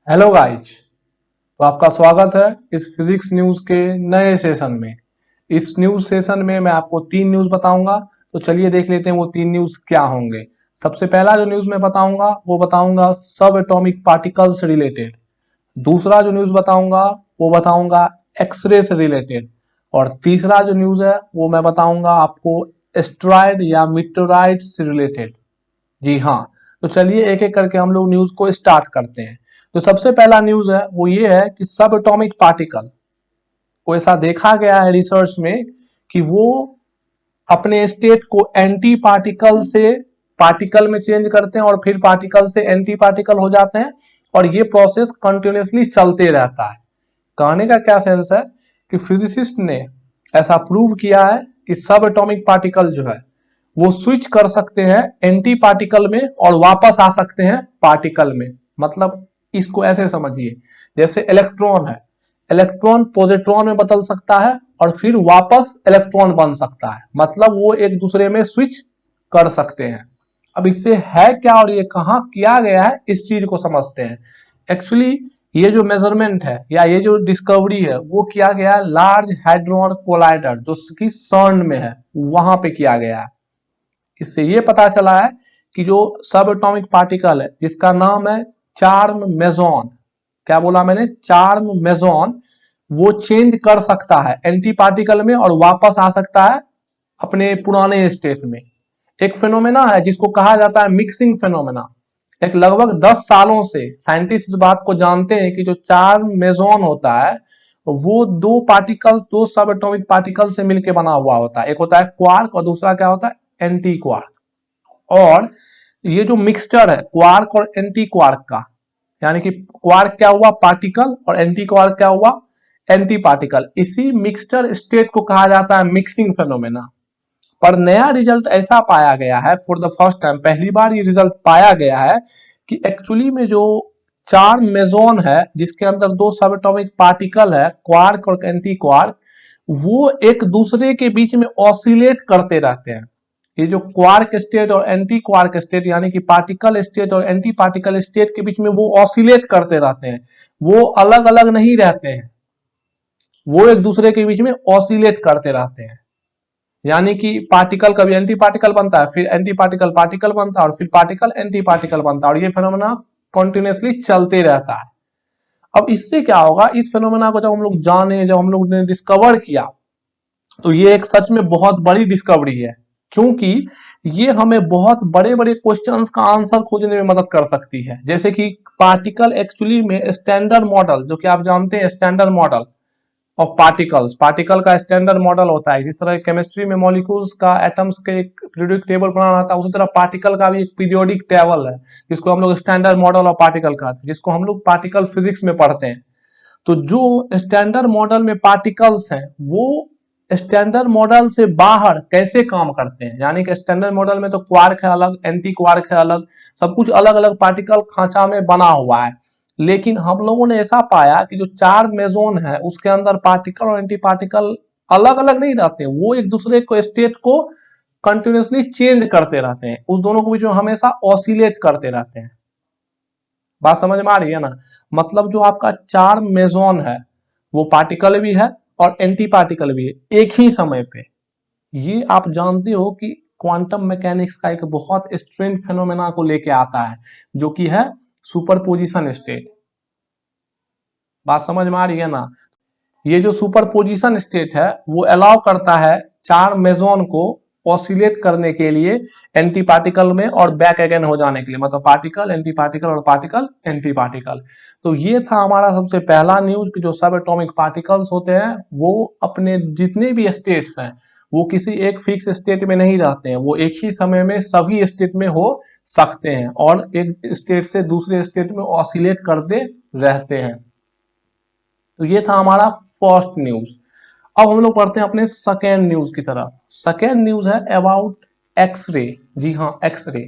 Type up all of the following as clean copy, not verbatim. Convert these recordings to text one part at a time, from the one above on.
Hello guys. तो आपका स्वागत है इस फिजिक्स न्यूज के नए सेशन में। इस न्यूज सेशन में मैं आपको तीन न्यूज बताऊंगा। तो चलिए देख लेते हैं वो तीन न्यूज क्या होंगे। सबसे पहला जो न्यूज मैं बताऊंगा वो बताऊंगा सब एटॉमिक पार्टिकल्स से रिलेटेड। दूसरा जो न्यूज बताऊंगा वो बताऊंगा एक्सरे से रिलेटेड। और तीसरा जो न्यूज है वो मैं बताऊंगा आपको एस्ट्रॉयड या मीटेराइट से रिलेटेड। जी हाँ। तो चलिए एक एक करके हम लोग न्यूज को स्टार्ट करते हैं। तो सबसे पहला न्यूज है वो ये है कि सब एटॉमिक पार्टिकल को ऐसा देखा गया है रिसर्च में कि वो अपने स्टेट को एंटी पार्टिकल से पार्टिकल में चेंज करते हैं और फिर पार्टिकल से एंटी पार्टिकल हो जाते हैं। और ये प्रोसेस कंटिन्यूसली चलते रहता है। कहने का क्या सेंस है कि फिजिसिस्ट ने ऐसा प्रूव किया है कि सब एटॉमिक पार्टिकल जो है वो स्विच कर सकते हैं एंटी पार्टिकल में और वापस आ सकते हैं पार्टिकल में। मतलब इसको ऐसे समझिए, जैसे इलेक्ट्रॉन है, इलेक्ट्रॉन पॉजिट्रॉन में बदल सकता है और फिर वापस इलेक्ट्रॉन बन सकता है। मतलब वो एक दूसरे में स्विच कर सकते हैं। अब इससे है क्या और ये कहाँ किया गया है इस चीज को समझते हैं। एक्चुअली ये जो मेजरमेंट है या ये जो डिस्कवरी है वो किया गया है लार्ज हैड्रॉन कोलाइडर जो कि सर्न में है, वहां पे किया गया है। इससे ये पता चला है कि जो सब एटॉमिक पार्टिकल है जिसका नाम है चार्म मेजॉन, क्या बोला मैंने, चार्म मेजॉन, वो चेंज कर सकता है एंटी पार्टिकल में और वापस आ सकता है अपने पुराने स्टेट में। एक फेनोमेना है जिसको कहा जाता है मिक्सिंग फेनोमेना। एक लगभग 10 सालों से साइंटिस्ट इस बात को जानते हैं कि जो चार्म मेजॉन होता है वो दो पार्टिकल्स, दो सब एटॉमिक पार्टिकल से मिलकर बना हुआ होता है। एक होता है क्वार्क और दूसरा क्या होता है, एंटी क्वार्क। और ये जो मिक्सचर है क्वार्क और एंटी क्वार्क का, यानी कि क्वार्क क्या हुआ, पार्टिकल, और एंटी क्वार्क क्या हुआ, एंटी पार्टिकल, इसी मिक्सचर स्टेट को कहा जाता है मिक्सिंग फेनोमेना। पर नया रिजल्ट ऐसा पाया गया है, फॉर द फर्स्ट टाइम पहली बार ये रिजल्ट पाया गया है कि एक्चुअली में जो चार मेजोन है जिसके अंदर दो सब एटॉमिक पार्टिकल है क्वार्क और एंटी क्वार्क, वो एक दूसरे के बीच में ऑसिलेट करते रहते हैं। ये जो क्वार्क स्टेट और एंटी क्वार्क स्टेट यानी कि पार्टिकल स्टेट और एंटी पार्टिकल स्टेट के बीच में वो ऑसिलेट करते रहते हैं, वो अलग अलग नहीं रहते हैं, वो एक दूसरे के बीच में ऑसिलेट करते रहते हैं। यानी कि पार्टिकल कभी एंटी पार्टिकल बनता है, फिर एंटी पार्टिकल पार्टिकल बनता है और फिर पार्टिकल एंटी पार्टिकल बनता है और ये फेनोमेना कंटिन्यूसली चलते रहता है। अब इससे क्या होगा, इस फेनोमेना को जब हम लोग जाने, जब हम लोग ने डिस्कवर किया, तो ये एक सच में बहुत बड़ी डिस्कवरी है। क्योंकि ये हमें बहुत बड़े बड़े क्वेश्चंस का आंसर खोजने में मदद कर सकती है। जैसे कि पार्टिकल एक्चुअली में स्टैंडर्ड मॉडल, जो कि आप जानते हैं standard model of particles, particle का स्टैंडर्ड मॉडल होता है। जिस तरह केमिस्ट्री में मॉलिक्यूल्स का एटम्स के एक पीरियोडिक टेबल बनाना था, उसी तरह पार्टिकल का भी एक पीरियोडिक टेबल है जिसको हम लोग स्टैंडर्ड मॉडल ऑफ पार्टिकल कहते हैं, जिसको हम लोग पार्टिकल फिजिक्स में पढ़ते हैं। तो जो स्टैंडर्ड मॉडल में पार्टिकल्स हैं वो स्टैंडर्ड मॉडल से बाहर कैसे काम करते हैं, यानी कि स्टैंडर्ड मॉडल में तो क्वार्क है अलग, एंटी क्वार्क है अलग, सब कुछ अलग अलग पार्टिकल खांचा में बना हुआ है। लेकिन हम लोगों ने ऐसा पाया कि जो चार मेजोन है उसके अंदर पार्टिकल और एंटी पार्टिकल अलग अलग नहीं रहते, वो एक दूसरे को स्टेट को कंटिन्यूसली चेंज करते रहते हैं, उस दोनों के बीच में हमेशा ऑसिलेट करते रहते हैं। बात समझ में आ रही है ना। मतलब जो आपका चार मेजोन है वो पार्टिकल भी है और एंटी पार्टिकल भी है एक ही समय पे। ये आप जानते हो कि क्वांटम मैकेनिक्स का एक बहुत स्ट्रेंज फेनोमेना को लेके आता है जो कि है सुपरपोजिशन स्टेट। बात समझ में आ रही है ना। ये जो सुपरपोजिशन स्टेट है वो अलाउ करता है चार मेजोन को ऑसिलेट करने के लिए एंटी पार्टिकल में और बैक अगेन हो जाने के लिए, मतलब पार्टिकल एंटी पार्टिकल और पार्टिकल एंटी पार्टिकल। तो ये था हमारा सबसे पहला न्यूज कि जो सब एटॉमिक पार्टिकल्स होते हैं वो अपने जितने भी स्टेट्स हैं वो किसी एक फिक्स स्टेट में नहीं रहते हैं, वो एक ही समय में सभी स्टेट में हो सकते हैं और एक स्टेट से दूसरे स्टेट में ऑसिलेट करते रहते हैं। तो ये था हमारा फर्स्ट न्यूज। अब हम लोग पढ़ते हैं अपने सेकेंड न्यूज की तरफ। सेकेंड न्यूज है अबाउट एक्सरे। जी हाँ, एक्सरे।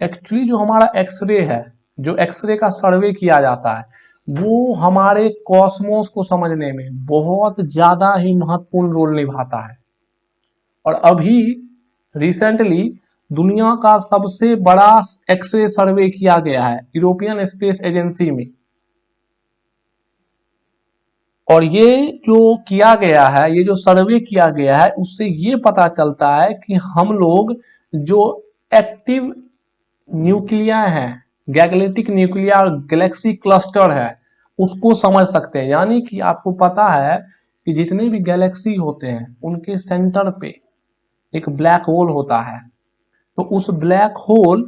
एक्चुअली जो हमारा एक्सरे है, जो एक्सरे का सर्वे किया जाता है, वो हमारे कॉस्मोस को समझने में बहुत ज्यादा ही महत्वपूर्ण रोल निभाता है। और अभी रिसेंटली दुनिया का सबसे बड़ा एक्सरे सर्वे किया गया है यूरोपियन स्पेस एजेंसी में। और ये जो किया गया है, ये जो सर्वे किया गया है, उससे ये पता चलता है कि हम लोग जो एक्टिव न्यूक्लिया है, गैलेक्टिक न्यूक्लिया और गैलेक्सी क्लस्टर है, उसको समझ सकते हैं। यानी कि आपको पता है कि जितने भी गैलेक्सी होते हैं उनके सेंटर पे एक ब्लैक होल होता है। तो उस ब्लैक होल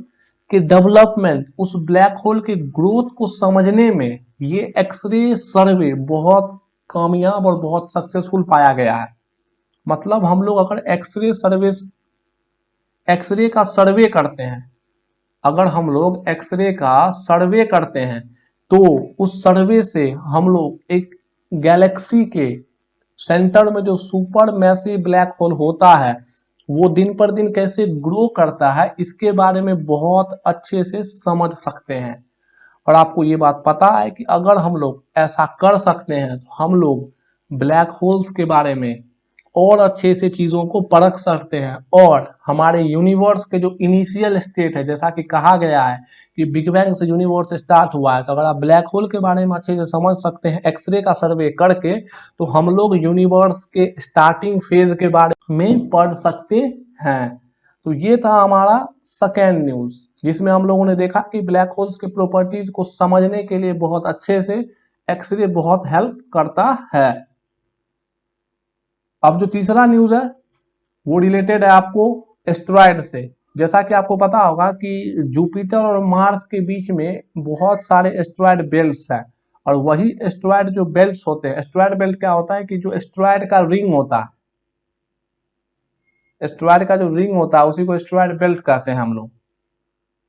के डेवलपमेंट, उस ब्लैक होल के ग्रोथ को समझने में ये एक्सरे सर्वे बहुत कामयाब और बहुत सक्सेसफुल पाया गया है। मतलब हम लोग अगर एक्सरे का सर्वे करते हैं, अगर हम लोग एक्सरे का सर्वे करते हैं तो उस सर्वे से हम लोग एक गैलेक्सी के सेंटर में जो सुपर मैसिव ब्लैक होल होता है वो दिन पर दिन कैसे ग्रो करता है, इसके बारे में बहुत अच्छे से समझ सकते हैं। और आपको ये बात पता है कि अगर हम लोग ऐसा कर सकते हैं तो हम लोग ब्लैक होल्स के बारे में और अच्छे से चीज़ों को परख सकते हैं। और हमारे यूनिवर्स के जो इनिशियल स्टेट है, जैसा कि कहा गया है कि बिग बैंग से यूनिवर्स स्टार्ट हुआ है, तो अगर आप ब्लैक होल के बारे में अच्छे से समझ सकते हैं एक्सरे का सर्वे करके, तो हम लोग यूनिवर्स के स्टार्टिंग फेज के बारे में पढ़ सकते हैं। तो ये था हमारा सेकेंड न्यूज, जिसमें हम लोगों ने देखा कि ब्लैक होल्स के प्रॉपर्टीज को समझने के लिए बहुत अच्छे से एक्सरे बहुत हेल्प करता है। अब जो तीसरा न्यूज है वो रिलेटेड है आपको एस्ट्रॉयड से। जैसा कि आपको पता होगा कि जुपिटर और मार्स के बीच में बहुत सारे एस्ट्रॉयड बेल्ट्स हैं, और वही एस्ट्रॉयड जो बेल्ट्स होते हैं, एस्ट्रॉयड बेल्ट क्या होता है कि जो एस्ट्रॉयड का रिंग होता है, एस्ट्रॉयड का जो रिंग होता है उसी को एस्ट्रॉयड बेल्ट कहते हैं हम लोग।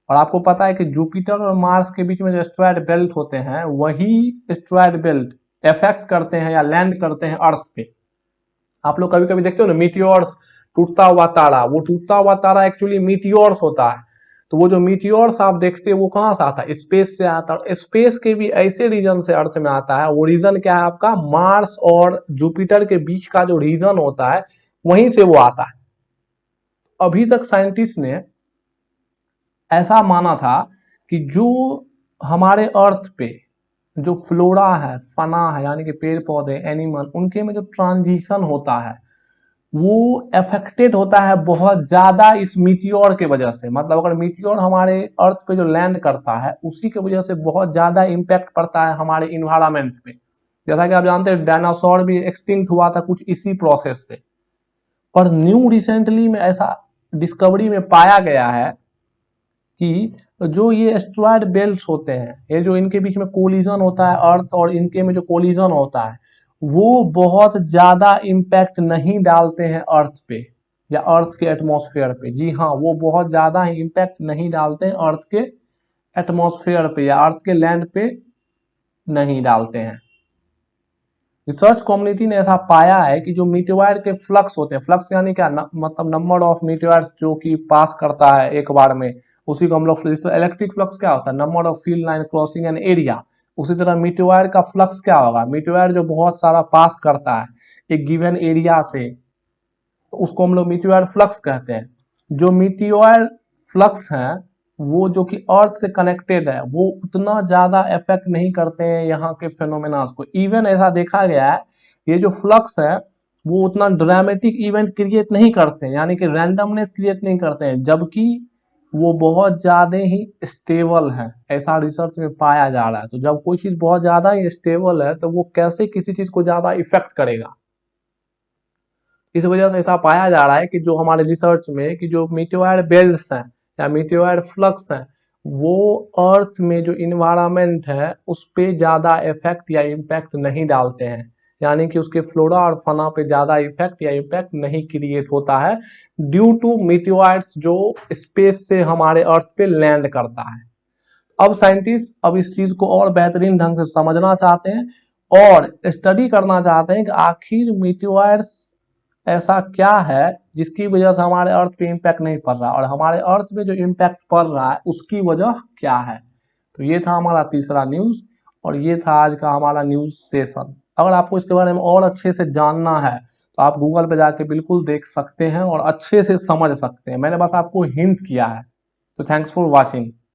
और आपको पता है कि जुपिटर और मार्स के बीच में जो एस्ट्रॉयड बेल्ट होते हैं वही एस्ट्रॉयड बेल्ट इफेक्ट करते हैं या लैंड करते हैं अर्थ पे। आप लोग कभी कभी देखते हो ना मीटियोर्स, टूटता हुआ तारा, वो टूटता हुआ तारा एक्चुअली मीटियोर्स होता है। तो वो जो मीटियोर्स आप देखते हैं वो कहां से आता है, स्पेस से आता है। स्पेस के भी ऐसे रीजन से अर्थ में आता है। वो रीजन क्या है आपका, मार्स और जुपिटर के बीच का जो रीजन होता है वहीं से वो आता है। अभी तक साइंटिस्ट ने ऐसा माना था कि जो हमारे अर्थ पे जो फ्लोरा है, फना है, यानी कि पेड़ पौधे, एनिमल, उनके में जो ट्रांजिशन होता है वो अफेक्टेड होता है बहुत ज्यादा इस मीटियोर के वजह से। मतलब अगर मीटियोर हमारे अर्थ पे जो लैंड करता है उसी के वजह से बहुत ज्यादा इम्पैक्ट पड़ता है हमारे इन्वायरमेंट पे। जैसा कि आप जानते हैं डायनासोर भी एक्सटिंक्ट हुआ था कुछ इसी प्रोसेस से। पर न्यू रिसेंटली में ऐसा डिस्कवरी में पाया गया है कि जो ये एस्ट्रॉयड बेल्ट्स होते हैं, ये जो इनके बीच में कोलिजन होता है अर्थ और इनके में जो कोलिजन होता है वो बहुत ज्यादा इम्पैक्ट नहीं डालते हैं अर्थ पे या अर्थ के एटमॉस्फेयर पे। जी हाँ, वो बहुत ज्यादा ही इम्पैक्ट नहीं डालते हैं अर्थ के एटमॉस्फेयर पे या अर्थ के लैंड पे नहीं डालते हैं। रिसर्च कम्युनिटी ने ऐसा पाया है कि जो मीटियोर के फ्लक्स होते हैं, फ्लक्स यानी क्या मतलब नंबर ऑफ मीटियोर्स जो कि पास करता है एक बार में, उसी को हम लोग, इलेक्ट्रिक फ्लक्स क्या होता है, number of field line crossing an area. उसी तरह मीटियोर का फ्लक्स क्या होगा, मीटियोर जो बहुत सारा पास करता है एक गिवन एरिया से, तो उसको हम लोग मीटियोर फ्लक्स कहते हैं। जो मीटियोर फ्लक्स हैं वो जो कि अर्थ से कनेक्टेड है वो उतना ज्यादा इफेक्ट नहीं करते हैं यहाँ के फेनोमेनास को। इवन ऐसा देखा गया है ये जो फ्लक्स है वो उतना ड्रामेटिक इवेंट क्रिएट नहीं करते हैं, यानी कि रैंडमनेस क्रिएट नहीं करते हैं, जबकि वो बहुत ज्यादा ही स्टेबल है, ऐसा रिसर्च में पाया जा रहा है। तो जब कोई चीज बहुत ज्यादा ही स्टेबल है तो वो कैसे किसी चीज को ज्यादा इफेक्ट करेगा। इस वजह से ऐसा पाया जा रहा है कि जो हमारे रिसर्च में कि जो मीटियोर बेल्ट्स हैं या मीटियोर फ्लक्स हैं वो अर्थ में जो इन्वायरमेंट है उस पे ज्यादा इफेक्ट या इम्पैक्ट नहीं डालते हैं, यानी कि उसके फ्लोरा और फना पे ज्यादा इफेक्ट या इम्पैक्ट नहीं क्रिएट होता है ड्यू टू मीटियोर्स जो स्पेस से हमारे अर्थ पे लैंड करता है। अब साइंटिस्ट अब इस चीज को और बेहतरीन ढंग से समझना चाहते हैं और स्टडी करना चाहते हैं कि आखिर मीटियोर्स ऐसा क्या है जिसकी वजह से हमारे अर्थ पे इम्पैक्ट नहीं पड़ रहा, और हमारे अर्थ पे जो इम्पैक्ट पड़ रहा है उसकी वजह क्या है। तो ये था हमारा तीसरा न्यूज और ये था आज का हमारा न्यूज सेशन। अगर आपको इसके बारे में और अच्छे से जानना है तो आप गूगल पे जाके बिल्कुल देख सकते हैं और अच्छे से समझ सकते हैं। मैंने बस आपको हिंट किया है। तो थैंक्स फॉर वॉचिंग।